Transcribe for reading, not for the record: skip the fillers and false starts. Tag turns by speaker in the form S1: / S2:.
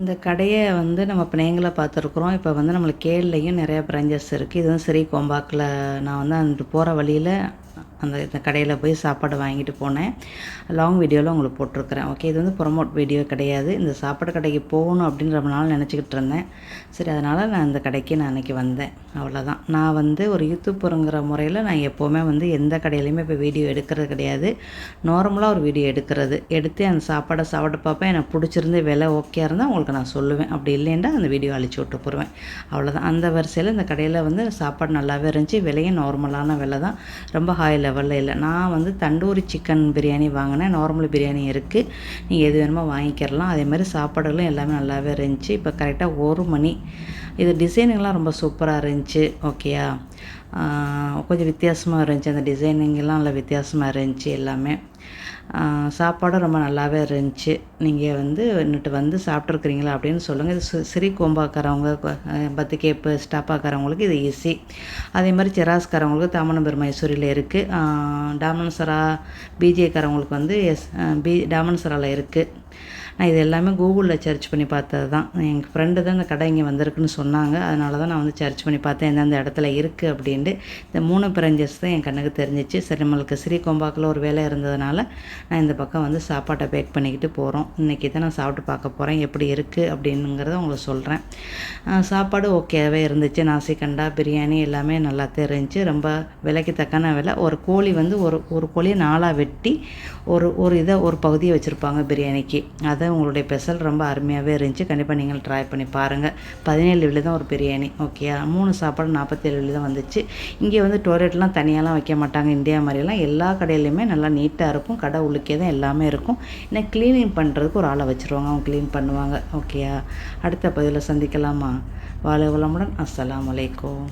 S1: இந்த கடைய வந்து நம்ம இப்ப நேங்கள பார்த்துருக்குறோம். இப்ப வந்து நம்மளுக்கு கேள்லயும் நெறைய பிரான்ச்சஸ் இருக்கு. இது வந்து ஸ்ரீ கோம்பாக்ல நான் வந்து அங்கிட்டு போற வழியில இந்த கடையில போய் சாப்பாடு வாங்கிட்டு போனேன். லாங் வீடியோல உங்களுக்கு போட்டிருக்கிறேன். ஓகே. இது வந்து ப்ரொமோட் வீடியோ கிடையாது. இந்த சாப்பாடு கடைக்கு போகணும் அப்படின்னு ரொம்ப நாள் நினச்சிக்கிட்டு இருந்தேன். சரி அதனால் நான் இந்த கடைக்கு நான் அன்றைக்கி வந்தேன். அவ்வளோதான். நான் வந்து ஒரு யூடியூப்பருங்கிற முறையில் நான் எப்போவுமே வந்து எந்த கடையிலையுமே இப்போ வீடியோ எடுக்கிறது கிடையாது. நார்மலாக ஒரு வீடியோ எடுத்து அந்த சாப்பாடை சாப்பிட்டு பார்ப்பேன். எனக்கு பிடிச்சிருந்து விலை ஓகே இருந்தால் உங்களுக்கு நான் சொல்லுவேன். அப்படி இல்லைன்னா அந்த வீடியோ அழிச்சு விட்டு போடுவேன். அவ்வளோதான். அந்த வரிசையில் இந்த கடையில் வந்து சாப்பாடு நல்லாவே இருந்துச்சு. விலையும் நார்மலான விலை தான். ரொம்ப ஹை லெவலில் இல்லை. நான் வந்து தண்டூரி சிக்கன் பிரியாணி வாங்கினேன். நார்மல் பிரியாணி இருக்குது. நீங்கள் எது வேணுமோ வாங்கிக்கிறலாம். அதே மாதிரி சாப்பாடுகளும் எல்லாமே நல்லாவே இருந்துச்சு. இப்போ கரெக்டாக 1 மணி. இது டிசைனுங்கெலாம் ரொம்ப சூப்பராக இருந்துச்சு. ஓகேயா. கொஞ்சம் வித்தியாசமாக இருந்துச்சு. அந்த டிசைனிங்கெல்லாம் நல்லா வித்தியாசமாக இருந்துச்சு எல்லாமே. சாப்பாடும் ரொம்ப நல்லாவே இருந்துச்சு. நீங்கள் வந்து இன்னிட்டு வந்து சாப்பிட்ருக்குறீங்களா அப்படின்னு சொல்லுங்கள். இது ஸ்ரீ கோம்பாக்காரவங்க பத்துக்கேப்பு ஸ்டாப்பாக்காரவங்களுக்கு இது ஈஸி. அதே மாதிரி செராஸ்காரவங்களுக்கு தாமனம்பேர் மைசூரில் இருக்குது. டாமன்சரா பிஜேக்காரவங்களுக்கு வந்து டாமன்சராவில் இருக்குது. நான் இது எல்லாமே கூகுளில் சர்ச் பண்ணி பார்த்தது தான். எங்கள் ஃப்ரெண்டு தான் இந்த கடை இங்கே வந்திருக்குன்னு சொன்னாங்க. அதனால தான் நான் வந்து சர்ச் பண்ணி பார்த்தேன் எந்தெந்த இடத்துல இருக்குது அப்படின்ட்டு. இந்த 3 பிரான்ச்சஸ் தான் என் கண்ணுக்கு தெரிஞ்சிச்சு. சரி நம்மளுக்கு ஸ்ரீ கோம்பாக்கில் ஒரு வேலை இருந்ததுனால நான் இந்த பக்கம் வந்து சாப்பாட்டை பேக் பண்ணிக்கிட்டு போகிறோம். இன்றைக்கி தான் நான் சாப்பிட்டு பார்க்க போகிறேன் எப்படி இருக்குது அப்படிங்கிறத உங்களுக்கு சொல்கிறேன். சாப்பாடு ஓகேவே இருந்துச்சு. நாசிகண்டா பிரியாணி எல்லாமே நல்லா இருந்துச்சு. ரொம்ப விலைக்கு தக்கான விலை. ஒரு கோழி வந்து ஒரு கோழியை 4ஆக வெட்டி ஒரு பகுதியை வச்சுருப்பாங்க பிரியாணிக்கு. அதை உங்களுடைய ஸ்பெஷல் ரொம்ப அருமையாகவே இருந்துச்சு. கண்டிப்பாக நீங்கள் ட்ரை பண்ணி பாருங்கள். 17 வெள்ளி தான் ஒரு பிரியாணி. ஓகேயா. 3 சாப்பாடு 47 வெள்ளி தான் வந்துச்சு. இங்கே வந்து டோய்லெட்லாம் தனியாலாம் வைக்க மாட்டாங்க. இந்தியா மாதிரிலாம் எல்லா கடையிலையுமே நல்லா நீட்டாக இருக்கும். கடை உள்ளுக்கே தான் எல்லாமே இருக்கும். ஏன்னா க்ளீனிங் பண்ணுறதுக்கு ஒரு ஆளை வச்சுருவாங்க. அவங்க க்ளீன் பண்ணுவாங்க. ஓகேயா. அடுத்த பதிவில் சந்திக்கலாமா. வாழ்க வளமுடன். அஸ்ஸலாமு அலைக்கும்.